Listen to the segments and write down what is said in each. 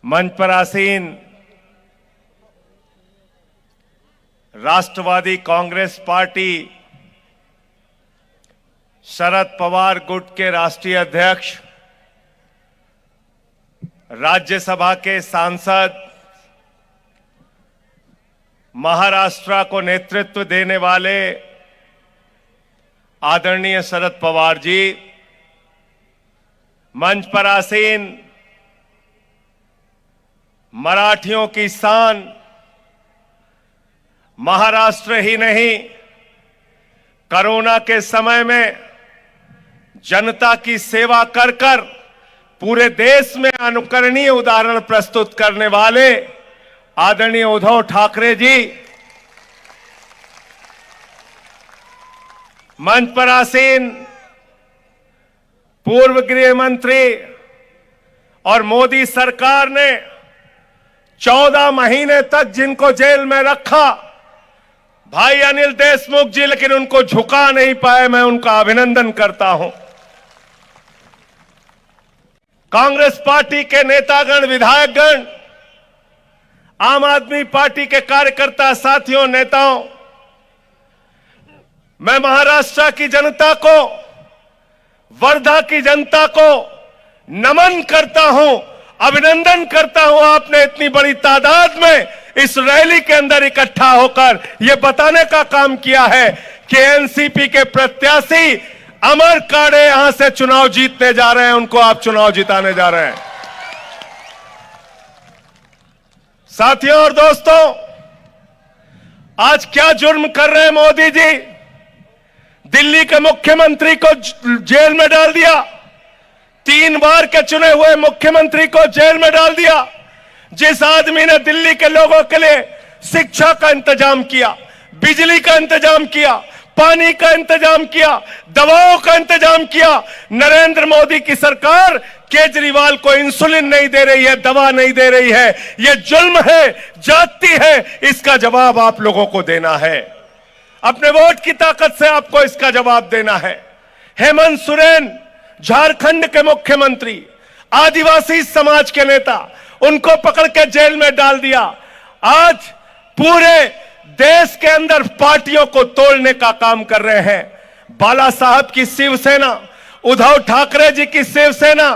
मंच पर आसीन राष्ट्रवादी कांग्रेस पार्टी शरद पवार गुट के राष्ट्रीय अध्यक्ष, राज्यसभा के सांसद, महाराष्ट्र को नेतृत्व देने वाले आदरणीय शरद पवार जी, मंच पर आसीन मराठियों की शान, महाराष्ट्र ही नहीं कोरोना के समय में जनता की सेवा कर कर पूरे देश में अनुकरणीय उदाहरण प्रस्तुत करने वाले आदरणीय उद्धव ठाकरे जी, मंच पर आसीन पूर्व गृह मंत्री और मोदी सरकार ने 14 महीने तक जिनको जेल में रखा, भाई अनिल देशमुख जी, लेकिन उनको झुका नहीं पाए। मैं उनका अभिनंदन करता हूं। कांग्रेस पार्टी के नेतागण, विधायकगण, आम आदमी पार्टी के कार्यकर्ता साथियों, नेताओं, मैं महाराष्ट्र की जनता को, वर्धा की जनता को नमन करता हूं, अभिनंदन करता हूं। आपने इतनी बड़ी तादाद में इस रैली के अंदर इकट्ठा होकर यह बताने का काम किया है कि एनसीपी के प्रत्याशी अमर काड़े यहां से चुनाव जीतने जा रहे हैं, उनको आप चुनाव जिताने जा रहे हैं। साथियों और दोस्तों, आज क्या जुर्म कर रहे हैं मोदी जी? दिल्ली के मुख्यमंत्री को जेल में डाल दिया, 3 बार के चुने हुए मुख्यमंत्री को जेल में डाल दिया। जिस आदमी ने दिल्ली के लोगों के लिए शिक्षा का इंतजाम किया, बिजली का इंतजाम किया, पानी का इंतजाम किया, दवाओं का इंतजाम किया, नरेंद्र मोदी की सरकार केजरीवाल को इंसुलिन नहीं दे रही है, दवा नहीं दे रही है। यह जुल्म है, जाति है, इसका जवाब आप लोगों को देना है। अपने वोट की ताकत से आपको इसका जवाब देना है। हेमंत सोरेन झारखंड के मुख्यमंत्री, आदिवासी समाज के नेता, उनको पकड़ के जेल में डाल दिया। आज पूरे देश के अंदर पार्टियों को तोड़ने का काम कर रहे हैं। बाला साहब की शिवसेना, उद्धव ठाकरे जी की शिवसेना,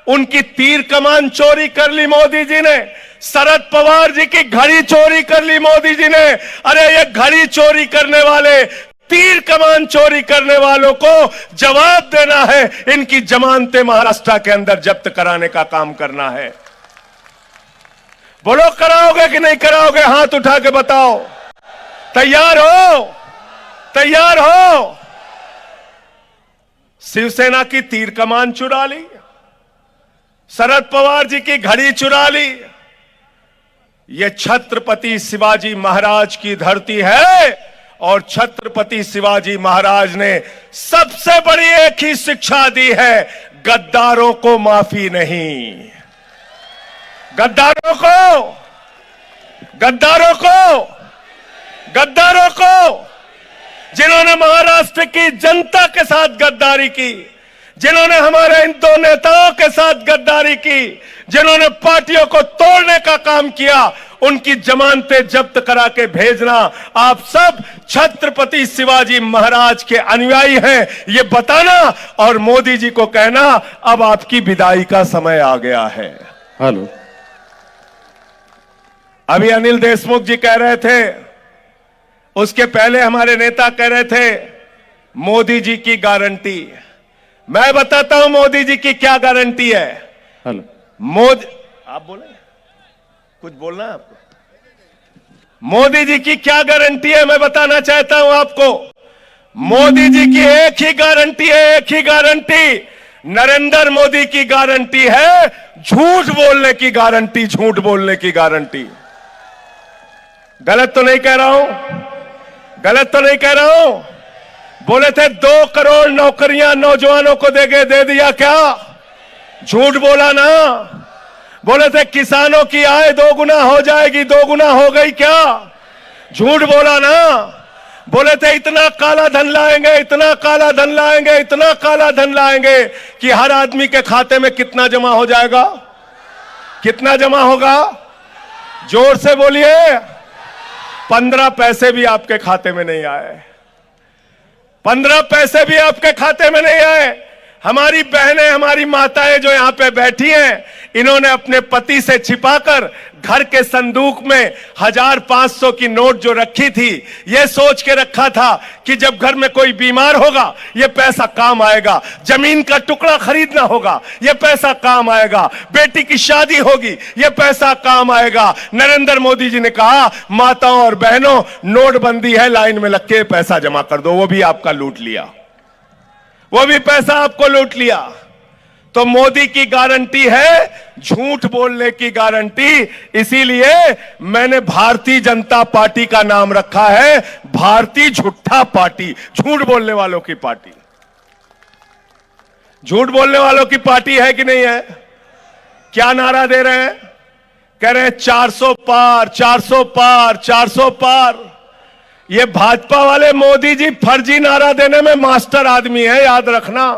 उनकी तीर कमान चोरी कर ली मोदी जी ने। शरद पवार जी की घड़ी चोरी कर ली मोदी जी ने। अरे ये घड़ी चोरी करने वाले, तीर कमान चोरी करने वालों को जवाब देना है। इनकी जमानतें महाराष्ट्र के अंदर जब्त कराने का काम करना है। बोलो, कराओगे कि नहीं कराओगे? हाथ उठा के बताओ। तैयार हो? तैयार हो? शिवसेना की तीर कमान चुरा ली, शरद पवार जी की घड़ी चुरा ली। यह छत्रपति शिवाजी महाराज की धरती है और छत्रपति शिवाजी महाराज ने सबसे बड़ी एक ही शिक्षा दी है, गद्दारों को माफी नहीं। गद्दारों को, गद्दारों को, गद्दारों को, जिन्होंने महाराष्ट्र की जनता के साथ गद्दारी की, जिन्होंने हमारे इन 2 नेताओं के साथ गद्दारी की, जिन्होंने पार्टियों को तोड़ने का काम किया, उनकी जमानतें जब्त करा के भेजना। आप सब छत्रपति शिवाजी महाराज के अनुयायी हैं, ये बताना और मोदी जी को कहना अब आपकी विदाई का समय आ गया है। हेलो, अभी अनिल देशमुख जी कह रहे थे, उसके पहले हमारे नेता कह रहे थे मोदी जी की गारंटी। मैं बताता हूं मोदी जी की क्या गारंटी है। हेलो, मोदी, आप बोले, कुछ बोलना है आपको? मोदी जी की क्या गारंटी है, मैं बताना चाहता हूं आपको। मोदी जी की एक ही गारंटी है, एक ही गारंटी। नरेंद्र मोदी की गारंटी है झूठ बोलने की गारंटी, झूठ बोलने की गारंटी। गलत तो नहीं कह रहा हूं? गलत तो नहीं कह रहा हूं? बोले थे 2 करोड़ नौकरियां नौजवानों को दे दिया क्या? झूठ बोला ना। बोले थे किसानों की आय 2 गुना हो जाएगी, 2 गुना हो गई क्या? झूठ बोला ना। बोले थे इतना काला धन लाएंगे, इतना काला धन लाएंगे, इतना काला धन लाएंगे कि हर आदमी के खाते में कितना जमा हो जाएगा? कितना जमा होगा? जोर से बोलिए। 15 पैसे भी आपके खाते में नहीं आए। 15 पैसे भी आपके खाते में नहीं आए। हमारी बहनें, हमारी माताएं जो यहां पे बैठी हैं, इन्होंने अपने पति से छिपाकर घर के संदूक में 1000-500 की नोट जो रखी थी, ये सोच के रखा था कि जब घर में कोई बीमार होगा ये पैसा काम आएगा, जमीन का टुकड़ा खरीदना होगा ये पैसा काम आएगा, बेटी की शादी होगी ये पैसा काम आएगा। नरेंद्र मोदी जी ने कहा, माताओं और बहनों, नोटबंदी है, लाइन में लग के पैसा जमा कर दो। वो भी आपका लूट लिया, वो भी पैसा आपको लूट लिया। तो मोदी की गारंटी है झूठ बोलने की गारंटी। इसीलिए मैंने भारतीय जनता पार्टी का नाम रखा है भारतीय झूठा पार्टी, झूठ बोलने वालों की पार्टी। झूठ बोलने वालों की पार्टी है कि नहीं है? क्या नारा दे रहे हैं? कह रहे हैं 400 पार, 400 पार, 400 पार। ये भाजपा वाले मोदी जी फर्जी नारा देने में मास्टर आदमी है, याद रखना।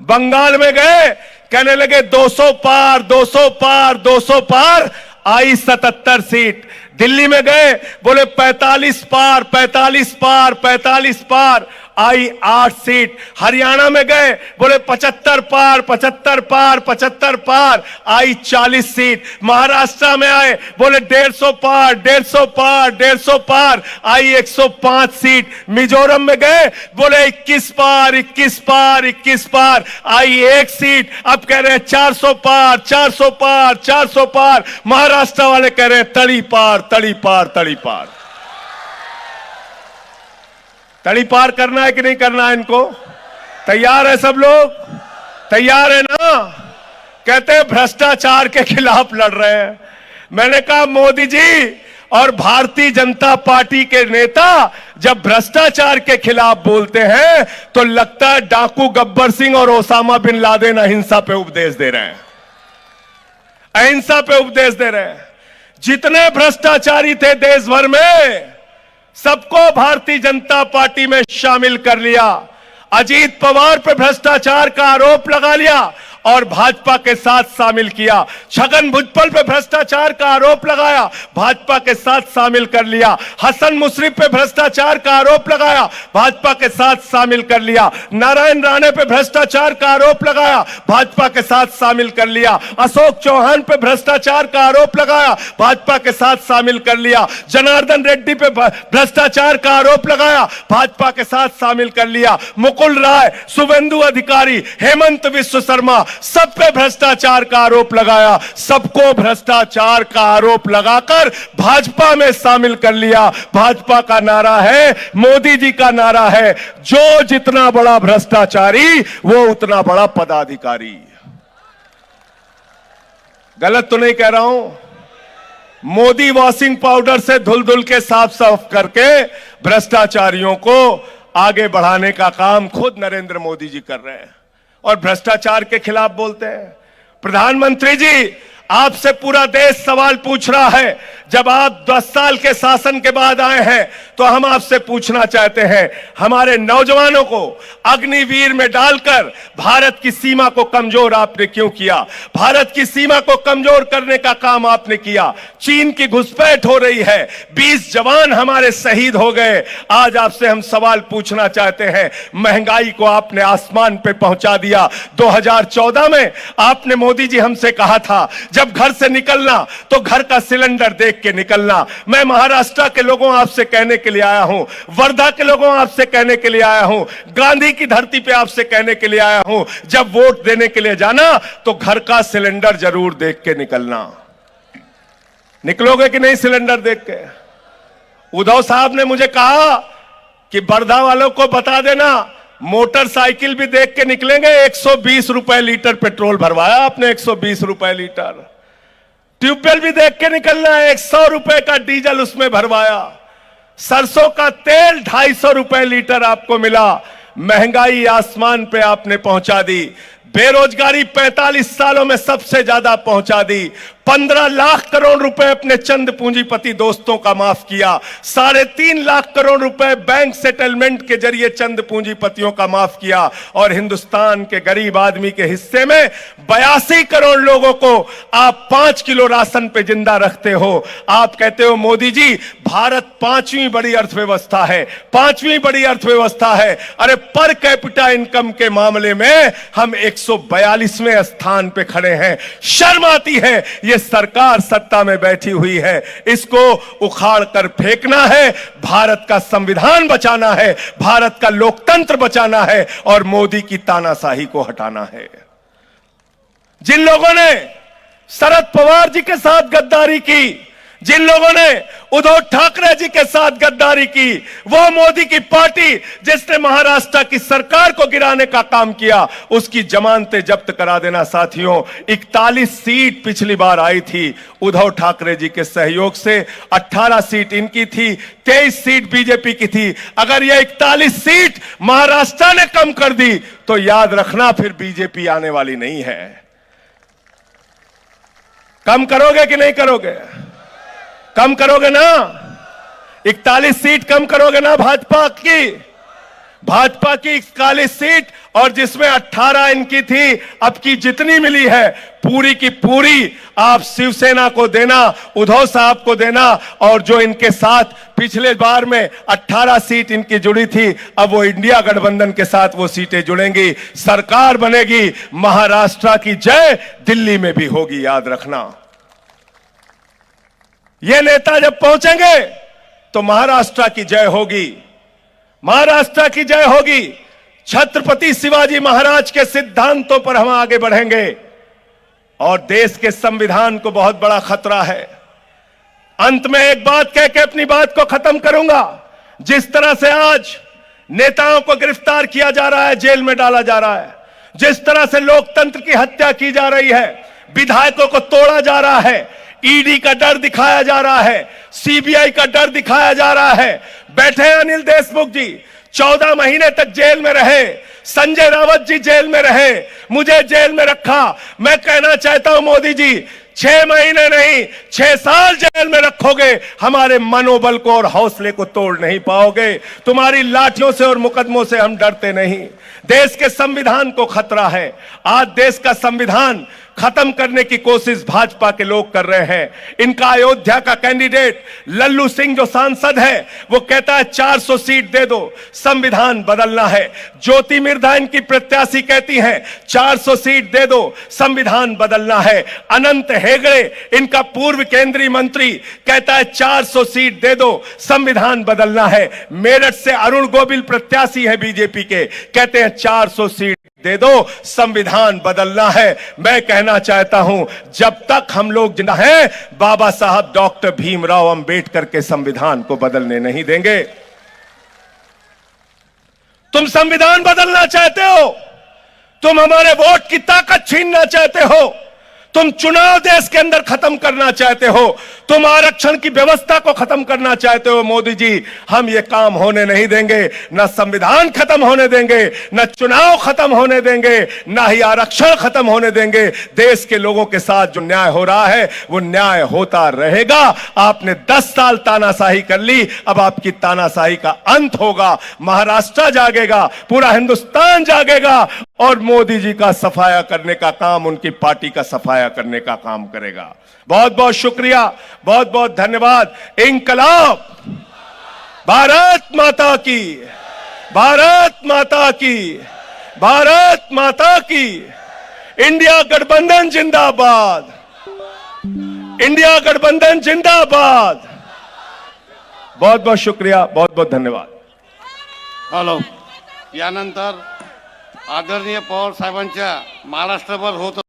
बंगाल में गए, कहने लगे 200 पार, 200 पार, 200 पार, आई 77 सीट। दिल्ली में गए, बोले 45 पार, 45 पार, 45 पार, आई 8 सीट। हरियाणा में गए, बोले 75 पार, 75 पार, 75 पार, आई 40 सीट। महाराष्ट्र में आए, बोले 150 पार, 150 पार, 150 पार, आई 105 सीट। मिजोरम में गए, बोले 21 पार, 21 पार, 21 पार, आई 1 सीट। अब कह रहे हैं 400 पार, 400 पार, 400 पार। महाराष्ट्र वाले कह रहे हैं तड़ी पार, तड़ी पार, तड़ी पार। तड़ी पार करना है कि नहीं करना है इनको? तैयार है सब लोग? तैयार है ना? कहते हैं भ्रष्टाचार के खिलाफ लड़ रहे हैं। मैंने कहा मोदी जी और भारतीय जनता पार्टी के नेता जब भ्रष्टाचार के खिलाफ बोलते हैं तो लगता है डाकू गब्बर सिंह और ओसामा बिन लादेन अहिंसा पे उपदेश दे रहे हैं, अहिंसा पे उपदेश दे रहे हैं। जितने भ्रष्टाचारी थे देश भर में, सबको भारतीय जनता पार्टी में शामिल कर लिया। अजीत पवार पे भ्रष्टाचार का आरोप लगा लिया और भाजपा के साथ शामिल किया। छगन भुजबल पे भ्रष्टाचार का आरोप लगाया, भाजपा के साथ शामिल कर लिया। हसन मुशर्रफ पे भ्रष्टाचार का आरोप लगाया, भाजपा के साथ शामिल कर लिया। नारायण राणे पे भ्रष्टाचार का आरोप लगाया, भाजपा के साथ शामिल कर लिया। अशोक चौहान पे भ्रष्टाचार का आरोप लगाया, भाजपा के साथ शामिल कर लिया। जनार्दन रेड्डी पे भ्रष्टाचार का आरोप लगाया, भाजपा के साथ शामिल कर लिया। मुकुल राय, शुभेंदु अधिकारी, हेमंत विश्व शर्मा, सब पे भ्रष्टाचार का आरोप लगाया। सबको भ्रष्टाचार का आरोप लगाकर भाजपा में शामिल कर लिया। भाजपा का नारा है, मोदी जी का नारा है, जो जितना बड़ा भ्रष्टाचारी वो उतना बड़ा पदाधिकारी। गलत तो नहीं कह रहा हूं? मोदी वॉशिंग पाउडर से धुल धुल के साफ साफ करके भ्रष्टाचारियों को आगे बढ़ाने का काम खुद नरेंद्र मोदी जी कर रहे हैं और भ्रष्टाचार के खिलाफ बोलते हैं। प्रधानमंत्री जी, आपसे पूरा देश सवाल पूछ रहा है। जब आप 10 साल के शासन के बाद आए हैं तो हम आपसे पूछना चाहते हैं, हमारे नौजवानों को अग्निवीर में डालकर भारत की सीमा को कमजोर आपने क्यों किया? भारत की सीमा को कमजोर करने का काम आपने किया। चीन की घुसपैठ हो रही है, 20 जवान हमारे शहीद हो गए। आज आपसे हम सवाल पूछना चाहते हैं, महंगाई को आपने आसमान पे पहुंचा दिया। 2014 में आपने मोदी जी हमसे कहा था, जब घर से निकलना तो घर का सिलेंडर देख के निकलना। मैं महाराष्ट्र के लोगों आपसे कहने के लिए आया हूं, वर्धा के लोगों आपसे कहने के लिए आया हूं, गांधी की धरती पे आपसे कहने के लिए आया हूं, जब वोट देने के लिए जाना तो घर का सिलेंडर जरूर देख के निकलना। निकलोगे कि नहीं सिलेंडर देख के? उद्धव साहब ने मुझे कहा कि वर्धा वालों को बता देना, मोटरसाइकिल भी देख के निकलेंगे। 120 रुपए लीटर पेट्रोल भरवाया आपने, 120 रुपए लीटर। ट्यूबवेल भी देख के निकलना है, 100 रुपए का डीजल उसमें भरवाया। सरसों का तेल 250 रुपए लीटर आपको मिला। महंगाई आसमान पे आपने पहुंचा दी। बेरोजगारी 45 सालों में सबसे ज्यादा पहुंचा दी। 15 लाख करोड़ रुपए अपने चंद पूंजीपति दोस्तों का माफ किया, 3.5 लाख करोड़ रुपए बैंक सेटलमेंट के जरिए चंद पूंजीपतियों का माफ किया, और हिंदुस्तान के गरीब आदमी के हिस्से में 82 करोड़ लोगों को आप 5 किलो राशन पे जिंदा रखते हो। आप कहते हो मोदी जी भारत 5वीं बड़ी अर्थव्यवस्था है, 5वीं बड़ी अर्थव्यवस्था है। अरे पर कैपिटा इनकम के मामले में हम 142वें स्थान पे खड़े हैं। शर्म आती है, ये सरकार सत्ता में बैठी हुई है, इसको उखाड़ कर फेंकना है, भारत का संविधान बचाना है, भारत का लोकतंत्र बचाना है और मोदी की तानाशाही को हटाना है। जिन लोगों ने शरद पवार जी के साथ गद्दारी की, जिन लोगों ने उद्धव ठाकरे जी के साथ गद्दारी की, वो मोदी की पार्टी जिसने महाराष्ट्र की सरकार को गिराने का काम किया, उसकी जमानतें जब्त करा देना। साथियों 41 सीट पिछली बार आई थी उद्धव ठाकरे जी के सहयोग से, 18 सीट इनकी थी, 23 सीट बीजेपी की थी। अगर ये 41 सीट महाराष्ट्र ने कम कर दी तो याद रखना फिर बीजेपी आने वाली नहीं है। कम करोगे कि नहीं करोगे? कम करोगे ना? 41 सीट कम करोगे ना भाजपा की? भाजपा की 41 सीट और जिसमें 18 इनकी थी, अब की जितनी मिली है पूरी की पूरी आप शिवसेना को देना, उद्धव साहब को देना। और जो इनके साथ पिछले बार में 18 सीट इनकी जुड़ी थी, अब वो इंडिया गठबंधन के साथ वो सीटें जुड़ेंगी, सरकार बनेगी। महाराष्ट्र की जय दिल्ली में भी होगी, याद रखना। ये नेता जब पहुंचेंगे तो महाराष्ट्र की जय होगी, महाराष्ट्र की जय होगी। छत्रपति शिवाजी महाराज के सिद्धांतों पर हम आगे बढ़ेंगे और देश के संविधान को बहुत बड़ा खतरा है। अंत में एक बात कह के अपनी बात को खत्म करूंगा। जिस तरह से आज नेताओं को गिरफ्तार किया जा रहा है, जेल में डाला जा रहा है, जिस तरह से लोकतंत्र की हत्या की जा रही है, विधायकों को तोड़ा जा रहा है, ईडी का डर दिखाया जा रहा है, सीबीआई का डर दिखाया जा रहा है। बैठे अनिल देशमुख जी 14 महीने तक जेल में रहे, संजय रावत जी जेल में रहे, मुझे जेल में रखा। मैं कहना चाहता हूं मोदी जी 6 महीने नहीं 6 साल जेल में रखोगे, हमारे मनोबल को और हौसले को तोड़ नहीं पाओगे। तुम्हारी लाठियों से और मुकदमों से हम डरते नहीं। देश के संविधान को खतरा है। आज देश का संविधान खत्म करने की कोशिश भाजपा के लोग कर रहे हैं। इनका अयोध्या का कैंडिडेट लल्लू सिंह जो सांसद है, वो कहता है 400 सीट दे दो, संविधान बदलना है। ज्योति मिर्धा इनकी प्रत्याशी कहती हैं 400 सीट दे दो, संविधान बदलना है। अनंत हेगड़े इनका पूर्व केंद्रीय मंत्री कहता है 400 सीट दे दो, संविधान बदलना है। मेरठ से अरुण गोविल प्रत्याशी है बीजेपी के, कहते हैं 400 सीट दे दो, संविधान बदलना है। मैं कहना चाहता हूं जब तक हम लोग जिंदा हैं, बाबा साहब डॉक्टर भीमराव अंबेडकर के संविधान को बदलने नहीं देंगे। तुम संविधान बदलना चाहते हो, तुम हमारे वोट की ताकत छीनना चाहते हो, तुम चुनाव देश के अंदर खत्म करना चाहते हो, तुम आरक्षण की व्यवस्था को खत्म करना चाहते हो। मोदी जी हम ये काम होने नहीं देंगे। ना संविधान खत्म होने देंगे, ना चुनाव खत्म होने देंगे, ना ही आरक्षण खत्म होने देंगे। देश के लोगों के साथ जो न्याय हो रहा है वो न्याय होता रहेगा। आपने 10 साल तानाशाही कर ली, अब आपकी तानाशाही का अंत होगा। महाराष्ट्र जागेगा, पूरा हिंदुस्तान जागेगा और मोदी जी का सफाया करने का काम, उनकी पार्टी का सफाया करने का काम करेगा। बहुत बहुत शुक्रिया, बहुत बहुत धन्यवाद। इंकलाब, भारत माता की, भारत माता की, भारत माता की। इंडिया गठबंधन जिंदाबाद, इंडिया गठबंधन जिंदाबाद। बहुत बहुत शुक्रिया, बहुत बहुत धन्यवाद। हॅलो, यानंतर आदरणीय पवार साहेबांच्या महाराष्ट्रभर होत